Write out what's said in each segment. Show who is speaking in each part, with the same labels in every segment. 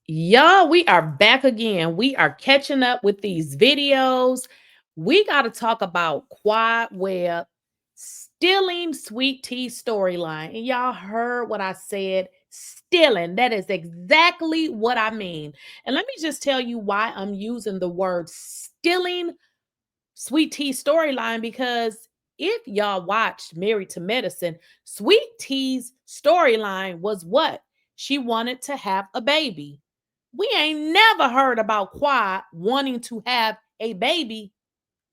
Speaker 1: Y'all, we are back again. We are catching up with these videos. We got to talk about Quadwebb stealing Sweet Tea storyline. And y'all heard what I said, stealing. That is exactly what I mean. And let me just tell you why I'm using the word stealing Sweet Tea storyline, because if y'all watched Married to Medicine, Sweet Tea's storyline was what? She wanted to have a baby. We ain't never heard about Quad wanting to have a baby.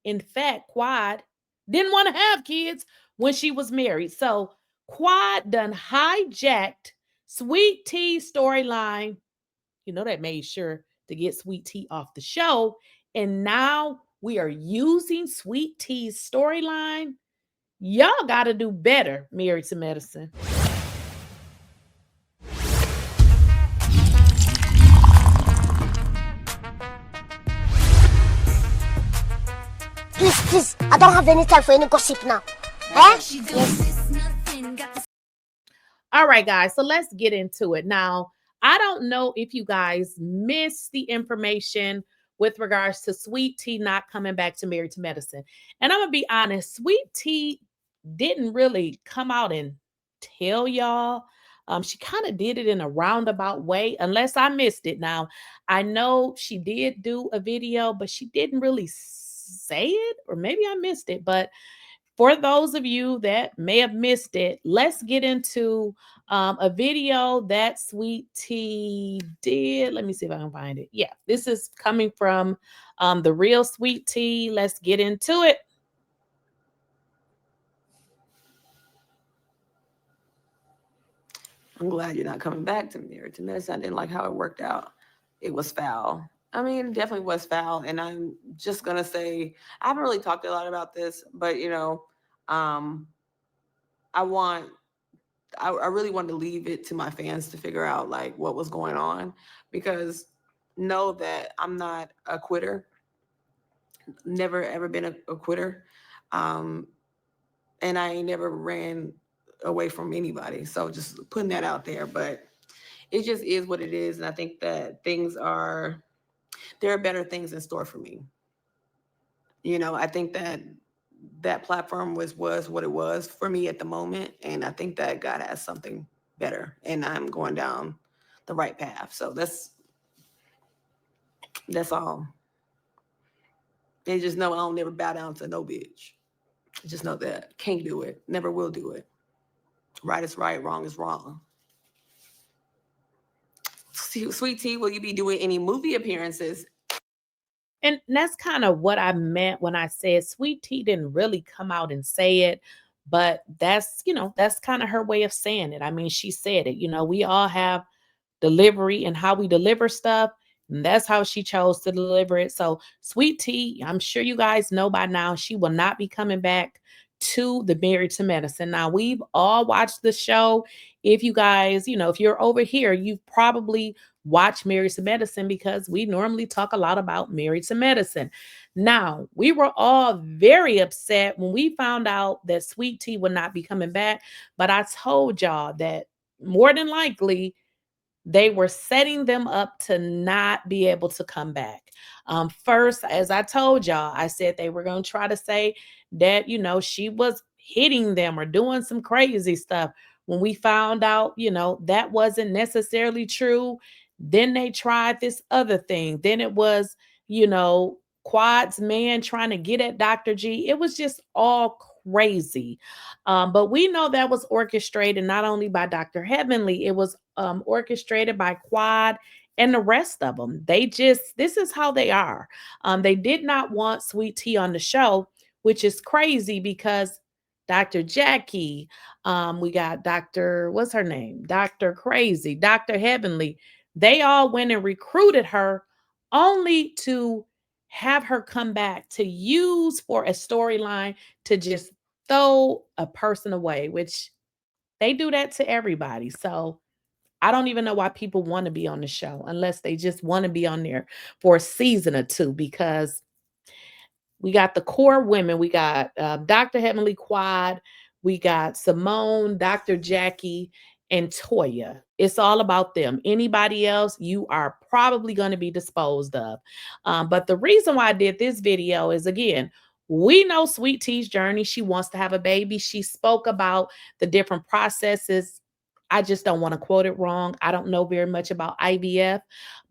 Speaker 1: In fact, Quad didn't want to have kids when she was married. So Quad done hijacked Sweet Tea's storyline. That made sure to get Sweet Tea off the show. And now we are using Sweet Tea's storyline. Y'all got to do better, Married to Medicine.
Speaker 2: Please, please, I don't have any time for any gossip now. Eh? Yes.
Speaker 1: All right, guys, so let's get into it. Now, I don't know if you guys missed the information with regards to Sweet Tea not coming back to Married to Medicine. And I'm going to be honest, Sweet Tea didn't really come out and tell y'all. She kind of did it in a roundabout way, unless I missed it. Now, I know she did do a video, but she didn't really say it, or maybe I missed it. But for those of you that may have missed it, let's get into a video that Sweet Tea did. Let me see if I can find it. Yeah, this is coming from the real Sweet Tea. Let's get into it.
Speaker 3: I'm glad you're not coming back to Married to Medicine. I didn't like how it worked out. It was foul. I mean, it definitely was foul. And I'm just going to say, I haven't really talked a lot about this, but, I really wanted to leave it to my fans to figure out like what was going on, because know that I'm not a quitter. Never ever been a quitter. And I ain't never ran away from anybody. So just putting that out there, but it just is what it is. And I think that there are better things in store for me. I think that platform was what it was for me at the moment. And I think that God has something better and I'm going down the right path. So that's all. And just know I don't never bow down to no bitch. Just know that. Can't do it. Never will do it. Right is right, wrong is wrong. Sweet Tea, will you be doing any movie appearances?
Speaker 1: And that's kind of what I meant when I said Sweet Tea didn't really come out and say it, but that's kind of her way of saying it. I mean, she said it. We all have delivery and how we deliver stuff. And that's how she chose to deliver it. So, Sweet Tea, I'm sure you guys know by now, she will not be coming back to the Married to Medicine. Now, we've all watched the show. If you guys, if you're over here, you've probably watched Married to Medicine, because we normally talk a lot about Married to Medicine. Now, we were all very upset when we found out that Sweet Tea would not be coming back. But I told y'all that more than likely, they were setting them up to not be able to come back. First, as I told y'all, I said they were going to try to say that, she was hitting them or doing some crazy stuff. When we found out, that wasn't necessarily true, then they tried this other thing. Then it was, Quad's man trying to get at Dr. G. It was just all crazy. But we know that was orchestrated not only by Dr. Heavenly, it was orchestrated by Quad and the rest of them. This is how they are. They did not want Sweet Tea on the show, which is crazy because Dr. Jackie, we got Dr. What's her name? Dr. Crazy, Dr. Heavenly. They all went and recruited her only to have her come back to use for a storyline to just throw a person away, which they do that to everybody. So I don't even know why people want to be on the show unless they just want to be on there for a season or two, because we got the core women. We got Dr. Heavenly Quad. We got Simone, Dr. Jackie, and Toya. It's all about them. Anybody else, you are probably going to be disposed of. But the reason why I did this video is, again, we know Sweet T's journey. She wants to have a baby. She spoke about the different processes. I just don't want to quote it wrong. I don't know very much about IVF,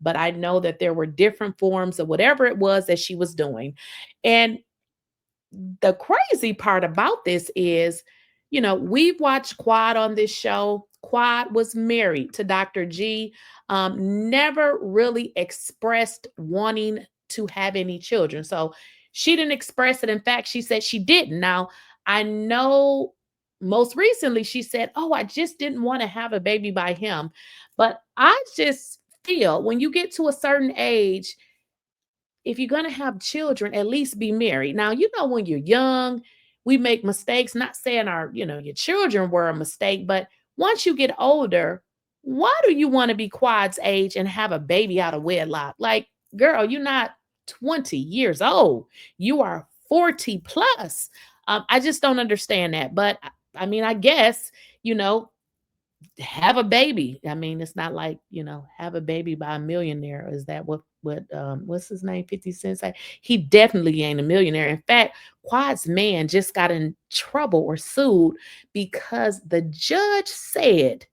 Speaker 1: but I know that there were different forms of whatever it was that she was doing. And the crazy part about this is, you know, we've watched Quad on this show. Quad was married to Dr. G, never really expressed wanting to have any children. So she didn't express it. In fact, she said she didn't. Now, I know most recently she said, oh, I just didn't want to have a baby by him. But I just feel when you get to a certain age, if you're going to have children, at least be married. Now, you know, when you're young, we make mistakes, not saying your children were a mistake, but once you get older, why do you want to be Quad's age and have a baby out of wedlock? Like, girl, you're not 20 years old. You are 40 plus. I just don't understand that. But I mean, I guess, have a baby. I mean, it's not like, have a baby by a millionaire. Is that what's his name? 50 Cent say? He definitely ain't a millionaire. In fact, Quad's man just got in trouble or sued because the judge said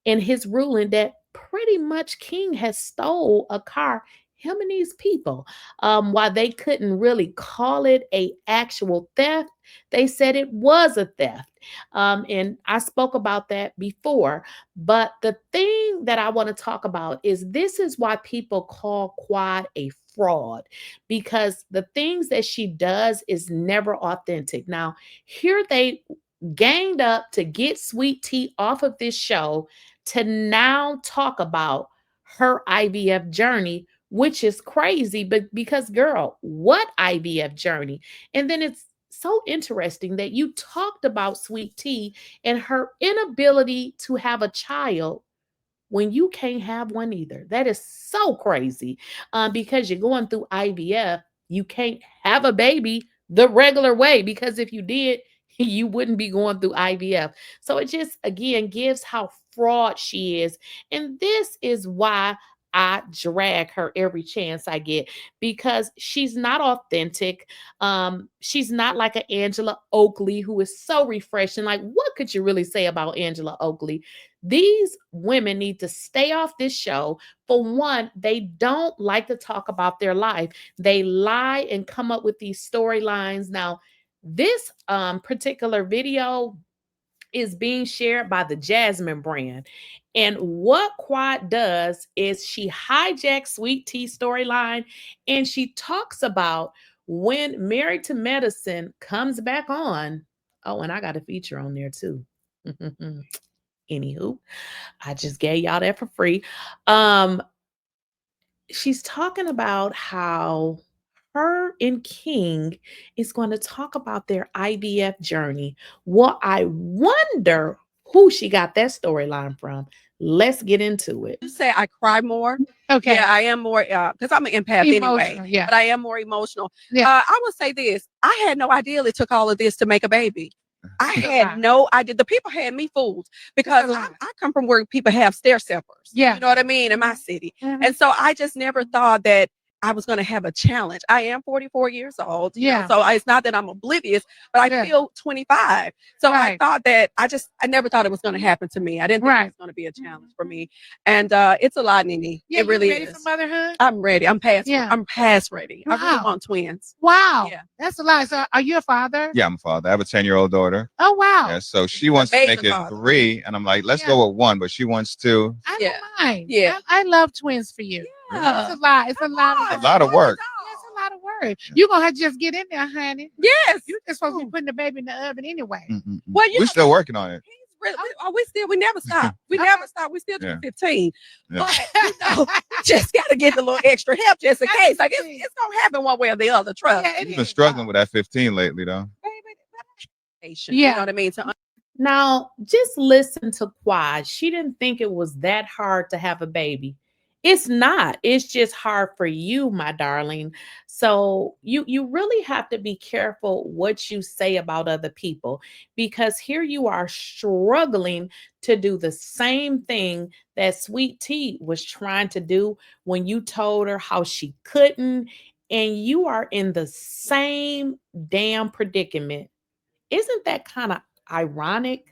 Speaker 1: in his ruling that pretty much King has stole a car, him and these people. While they couldn't really call it a actual theft, they said it was a theft. And I spoke about that before. But the thing that I want to talk about is this is why people call Quad a fraud, because the things that she does is never authentic. Now, here they ganged up to get Sweet T off of this show to now talk about her IVF journey, which is crazy, but because, girl, what IVF journey? And then it's so interesting that you talked about Sweet T and her inability to have a child when you can't have one either. That is so crazy, because you're going through IVF. You can't have a baby the regular way, because if you did, you wouldn't be going through IVF. So it just, again, gives how fraud she is. And this is why I drag her every chance I get, because she's not authentic. She's not like an Angela Oakley, who is so refreshing. Like, what could you really say about Angela Oakley? These women need to stay off this show. For one, they don't like to talk about their life. They lie and come up with these storylines. Now, this particular video is being shared by the Jasmine brand. And what Quad does is she hijacks Sweet T's storyline and she talks about when Married to Medicine comes back on. Oh, and I got a feature on there too. Anywho, I just gave y'all that for free. She's talking about how her and King is going to talk about their IVF journey. Well, I wonder who she got that storyline from. Let's get into it.
Speaker 4: You say I cry more.
Speaker 5: Okay.
Speaker 4: Yeah, I am more because I'm an empath anyway.
Speaker 5: Yeah.
Speaker 4: But I am more emotional.
Speaker 5: Yeah.
Speaker 4: I will say this. I had no idea it took all of this to make a baby. I had no idea. The people had me fooled because I come from where people have stair steppers.
Speaker 5: Yeah.
Speaker 4: You know what I mean? In my city. And so I just never thought that I was going to have a challenge. I am 44 years old. You know, so it's not that I'm oblivious, but I feel 25. So I thought that I never thought it was going to happen to me. I didn't think it was going to be a challenge for me. And it's a lot, Nene.
Speaker 5: Yeah,
Speaker 4: it really
Speaker 5: ready
Speaker 4: is.
Speaker 5: for motherhood?
Speaker 4: I'm ready. I'm past.
Speaker 5: Yeah.
Speaker 4: I'm past ready.
Speaker 5: Wow.
Speaker 4: I really want twins.
Speaker 5: Wow.
Speaker 4: Yeah.
Speaker 5: That's a lot. So are you a father?
Speaker 6: Yeah, I'm a father. I have a 10-year-old daughter.
Speaker 5: Oh, wow.
Speaker 6: Yeah, so she wants to make it
Speaker 4: father.
Speaker 6: 3, and I'm like, let's go with 1, but she wants 2.
Speaker 5: I don't mind.
Speaker 4: Yeah.
Speaker 5: I love twins for you.
Speaker 4: Yeah.
Speaker 5: It's a lot. It's a lot.
Speaker 6: A lot of work.
Speaker 5: It's a lot of work. You're going to have to just get in there, honey.
Speaker 4: Yes.
Speaker 5: You're just supposed to be putting the baby in the oven anyway.
Speaker 4: Well,
Speaker 6: we're still working on it.
Speaker 4: We never stop. We never stop. We still do 15.
Speaker 6: Yeah.
Speaker 4: But we just got to get a little extra help just in case. Like it's gonna happen one way or the other. Trust.
Speaker 5: Yeah,
Speaker 6: You've been struggling with that 15 lately, though.
Speaker 4: You know what I mean?
Speaker 1: Now, just listen to Quad. She didn't think it was that hard to have a baby. It's not. It's just hard for you, my darling. So you really have to be careful what you say about other people, because here you are struggling to do the same thing that Sweet Tea was trying to do when you told her how she couldn't, and you are in the same damn predicament. Isn't that kind of ironic?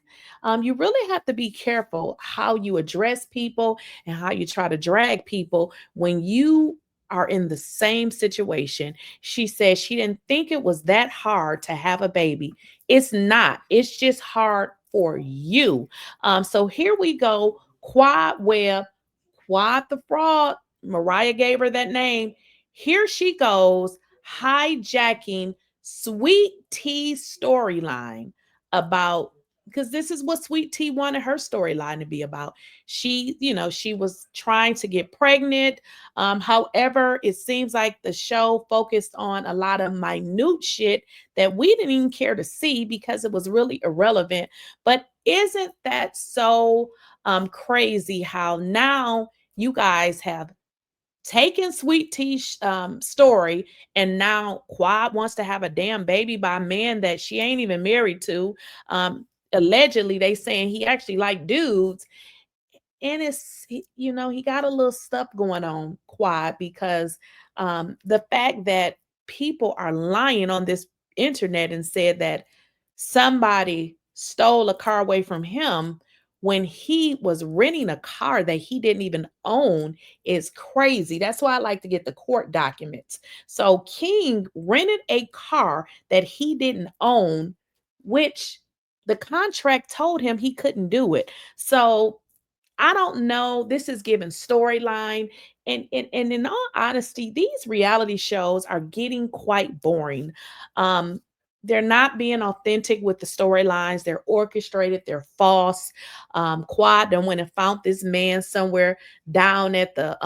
Speaker 1: You really have to be careful how you address people and how you try to drag people when you are in the same situation. She said she didn't think it was that hard to have a baby. It's not, it's just hard for you. So here we go. Quadwebb, Quad the fraud. Mariah gave her that name. Here she goes, hijacking Sweet Tea's storyline about, because this is what Sweet Tea wanted her storyline to be about. She, she was trying to get pregnant. However, it seems like the show focused on a lot of minute shit that we didn't even care to see because it was really irrelevant. But isn't that so crazy how now you guys have taken Sweet Tea's story, and now Quad wants to have a damn baby by a man that she ain't even married to. Allegedly, they saying he actually like dudes, and he got a little stuff going on, Quad, because the fact that people are lying on this internet and said that somebody stole a car away from him when he was renting a car that he didn't even own is crazy. That's why I like to get the court documents. So King rented a car that he didn't own, which the contract told him he couldn't do it. So I don't know. This is given storyline. And in all honesty, these reality shows are getting quite boring. Um, they're not being authentic with the storylines. They're orchestrated. They're false. Quad done went and found this man somewhere down at the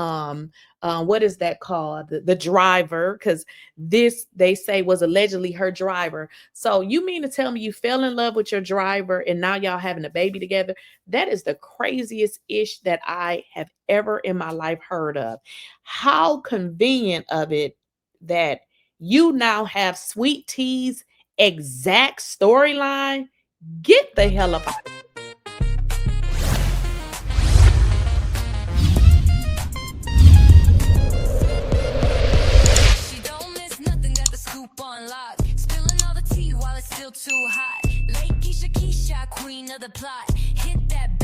Speaker 1: what is that called? The driver, because this they say was allegedly her driver. So you mean to tell me you fell in love with your driver and now y'all having a baby together? That is the craziest ish that I have ever in my life heard of. How convenient of it that you now have Sweet Tea's exact storyline. Get the hell up.